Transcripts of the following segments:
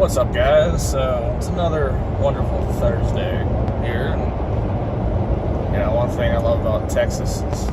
What's up, guys? So it's another wonderful Thursday here, and one thing I love about Texas is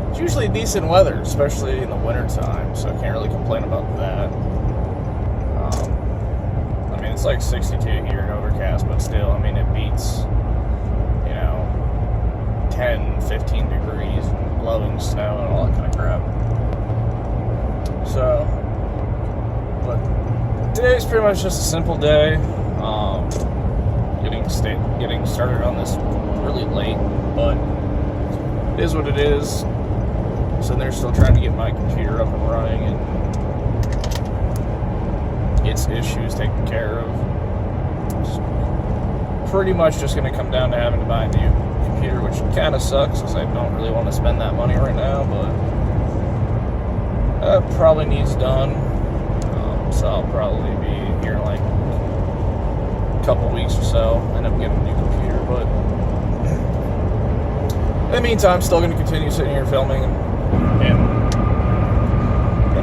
it's usually decent weather, especially in the wintertime, so I can't really complain about that. It's like 62 here and overcast, but still, it beats 10, 15 degrees and blowing snow and all that kind of crap. So, but today's pretty much just a simple day. Getting started on this really late, but it is what it is. So they're still trying to get my computer up and running and its issues taken care of. It's pretty much just going to come down to having to buy a new computer, which kind of sucks because I don't really want to spend that money right now, but that probably needs done. So I'll probably be here in like a couple weeks or so, end up getting a new computer. But in the meantime, still going to continue sitting here filming and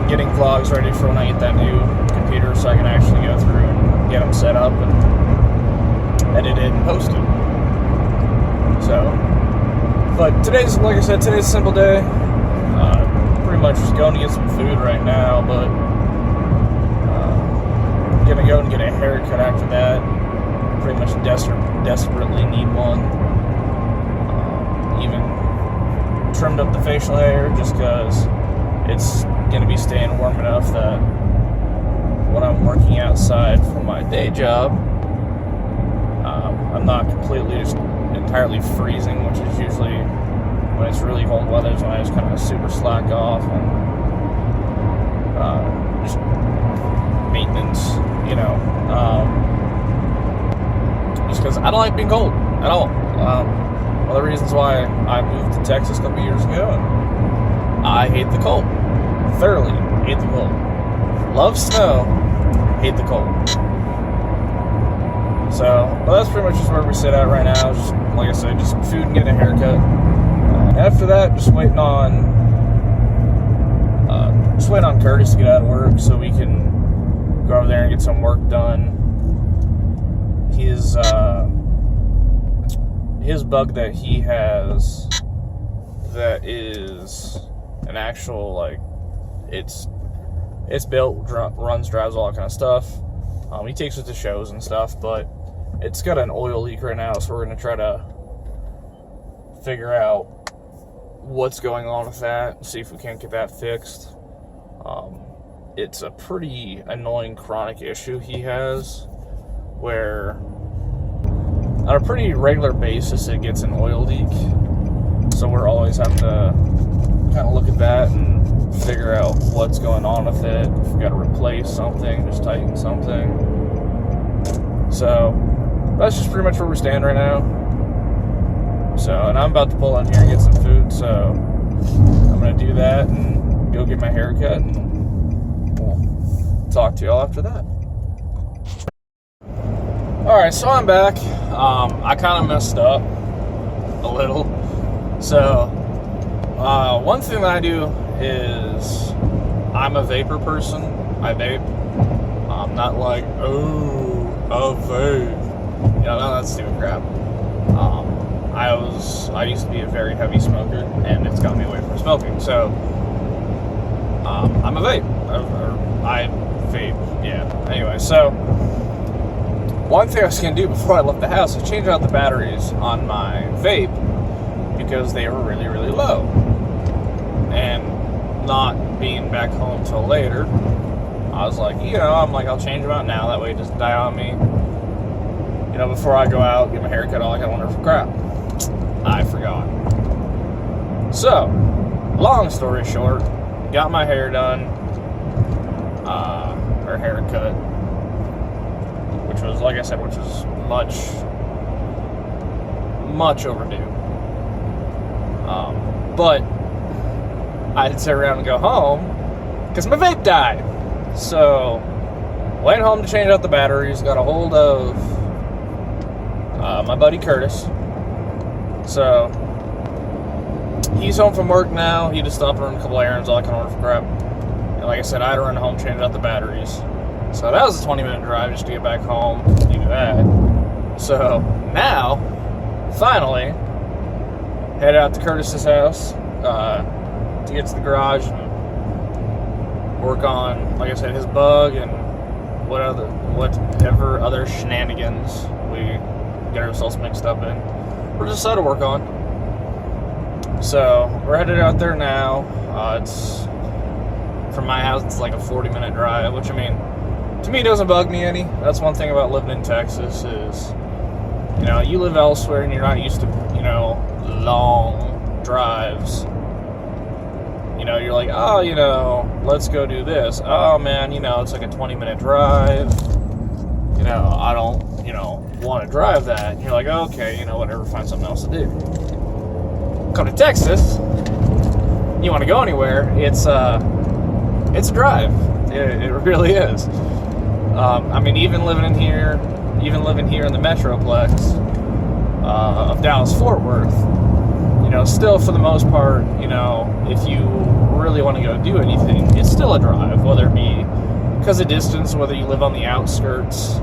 getting vlogs ready for when I get that new computer, so I can actually go through and get them set up and edit it and post it. So, but today's, like I said, today's a simple day. Pretty much just going to get some food right now, but gonna go and get a haircut after that. Pretty much desperately need one. Even trimmed up the facial hair just because it's gonna be staying warm enough that when I'm working outside for my day job, I'm not completely just entirely freezing, which is usually when it's really cold weather is when I just kind of super slack off and just maintenance, just because I don't like being cold at all. One of the reasons why I moved to Texas a couple years ago, and I hate the cold. Thoroughly hate the cold. Love snow, hate the cold. So, but that's pretty much just where we sit at right now. Just like I said, just some food and getting a haircut. After that, just waiting on Curtis to get out of work so we can go over there and get some work done. His bug that he has that is an actual, it's built, runs, drives, all that kind of stuff. He takes it to shows and stuff, but it's got an oil leak right now, so we're going to try to figure out what's going on with that, see if we can't get that fixed. It's a pretty annoying chronic issue he has, where on a pretty regular basis it gets an oil leak, so we're always having to kind of look at that and figure out what's going on with it, if we've got to replace something, just tighten something. So that's just pretty much where we stand right now. So, and I'm about to pull in here and get some food, so I'm going to do that and go get my hair cut, and we'll talk to y'all after that. Alright, so I'm back. I kind of messed up a little. So, one thing that I do is I'm a vapor person. I vape. I'm not like, oh, a vape. None of that stupid crap. I used to be a very heavy smoker, and it's got me away from smoking. So, I'm a vape. I vape, yeah. Anyway, so, one thing I was going to do before I left the house is change out the batteries on my vape because they were really, really low. And not being back home till later, I was like, I'll change them out now. That way it doesn't die on me. Before I go out, get my hair cut, all that kind of wonderful crap. I forgot. So, long story short, got my hair done, or haircut, which was, like I said, much overdue. But I had to sit around and go home because my vape died. So, went home to change out the batteries, got a hold of my buddy Curtis. So, he's home from work now. He just stopped and run a couple errands, all that kind of crap. And like I said, I had to run home, change out the batteries. So So that was a 20-minute drive just to get back home, do that. So now, finally, head out to Curtis's house to get to the garage and work on, like I said, his bug and whatever other shenanigans we get ourselves mixed up in. We're just decided to work on. So we're headed out there now. It's from my house. It's like a 40-minute drive, which, I mean, to me doesn't bug me any. That's one thing about living in Texas is, you know, you live elsewhere and you're not used to, you know, long drives. You know, you're like, oh, you know, let's go do this. Oh, man, you know, it's like a 20-minute drive. You know, I don't, you know, want to drive that. And you're like, okay, you know, whatever, find something else to do. Come to Texas, you want to go anywhere, it's a drive. It really is. I mean, even living here in the Metroplex of Dallas-Fort Worth, you know, still for the most part, you know, if you really want to go do anything, it's still a drive, whether it be because of distance, whether you live on the outskirts,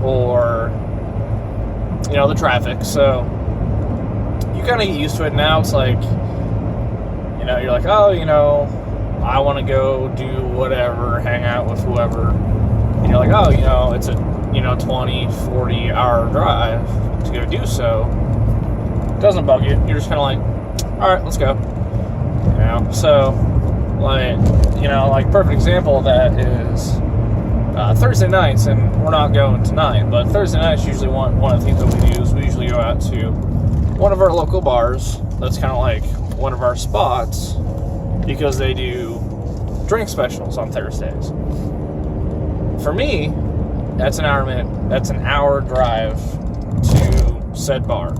or, you know, the traffic. So you kind of get used to it. Now it's like, you know, you're like, oh, you know, I want to go do whatever, hang out with whoever. And you're like, oh, you know, it's a, you know, 20, 40 hour drive to go do so. It doesn't bug you. You're just kind of like, all right, let's go. You know, so, like, you know, like, perfect example of that is Thursday nights, and we're not going tonight, but Thursday nights usually one of the things that we do is we usually go out to one of our local bars. That's kind of like one of our spots because they do drink specials on Thursdays. For me, that's an hour drive to said bar.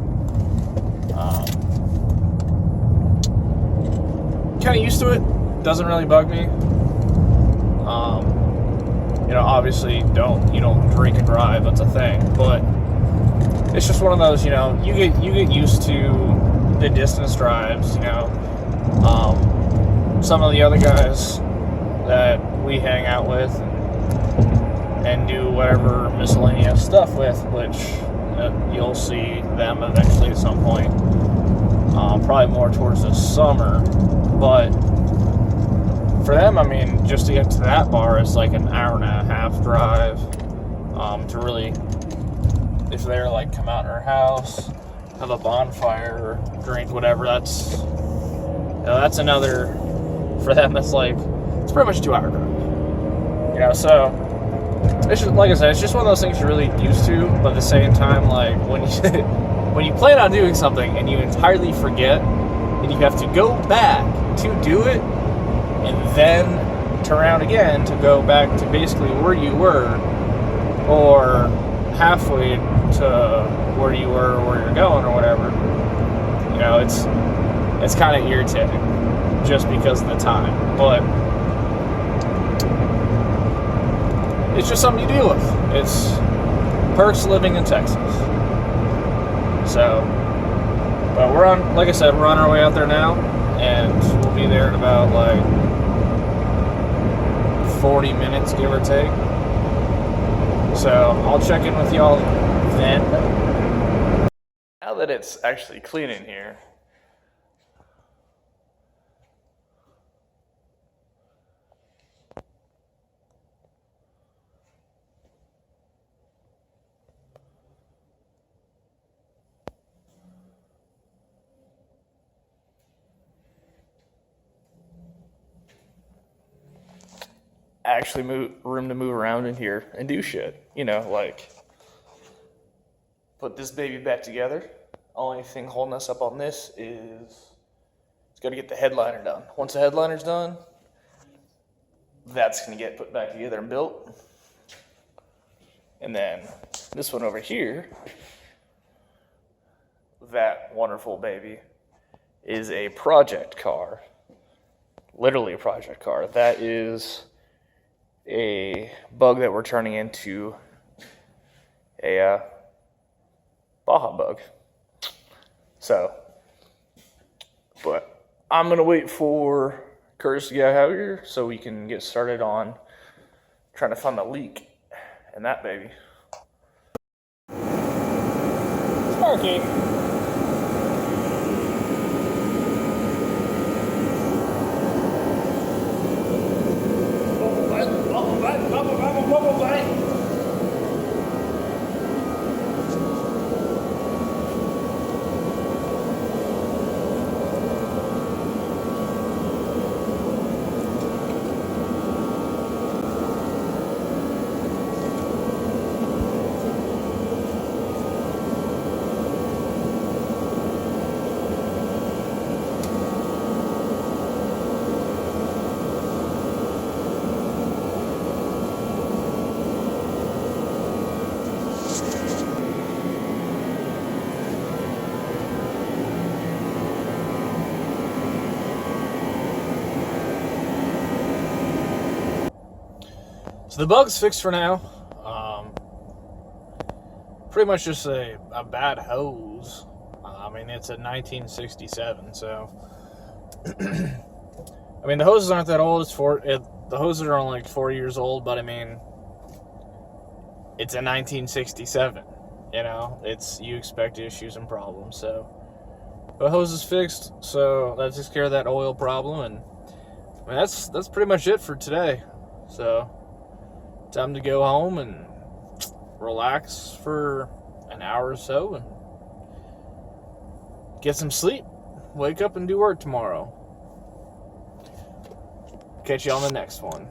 Kind of used to it. Doesn't really bug me. You know, obviously, you don't drink and drive. That's a thing, but it's just one of those. You know, you get used to the distance drives. You know, some of the other guys that we hang out with and do whatever miscellaneous stuff with, which you'll see them eventually at some point. Probably more towards the summer, but for them, I mean, just to get to that bar, it's like an hour and a half drive. To really, if they're like come out in our house, have a bonfire, drink whatever, that's, you know, that's another, for them, that's like, it's pretty much a 2-hour drive. You know, so it's just, like I said, it's just one of those things you're really used to, but at the same time, like, when you plan on doing something and you entirely forget, and you have to go back to do it, and then turn around again to go back to basically where you were, or halfway to where you were or where you're going or whatever, you know, it's kind of irritating just because of the time, but it's just something you deal with. It's perks living in Texas. So, but like I said, we're on our way out there now, and we'll be there in about like 40 minutes, give or take. So I'll check in with y'all then. Now that it's actually clean in here, actually room to move around in here and do shit. You know, like put this baby back together. Only thing holding us up on this is it's got to get the headliner done. Once the headliner's done, that's going to get put back together and built. And then this one over here, that wonderful baby, is a project car. Literally a project car. That is a bug that we're turning into a Baja bug. So, but I'm going to wait for Curtis to get out here so we can get started on Trying to find the leak in that baby. Sparky. Bubble bite. So the bug's fixed for now. Pretty much just a bad hose. I mean, it's a 1967, so I mean the hoses aren't that old. The hoses are only like 4 years old, but I mean it's a 1967. You know, you expect issues and problems. So the hose is fixed, so that takes care of that oil problem, and I mean, that's pretty much it for today. So time to go home and relax for an hour or so and get some sleep. Wake up and do work tomorrow. Catch you on the next one.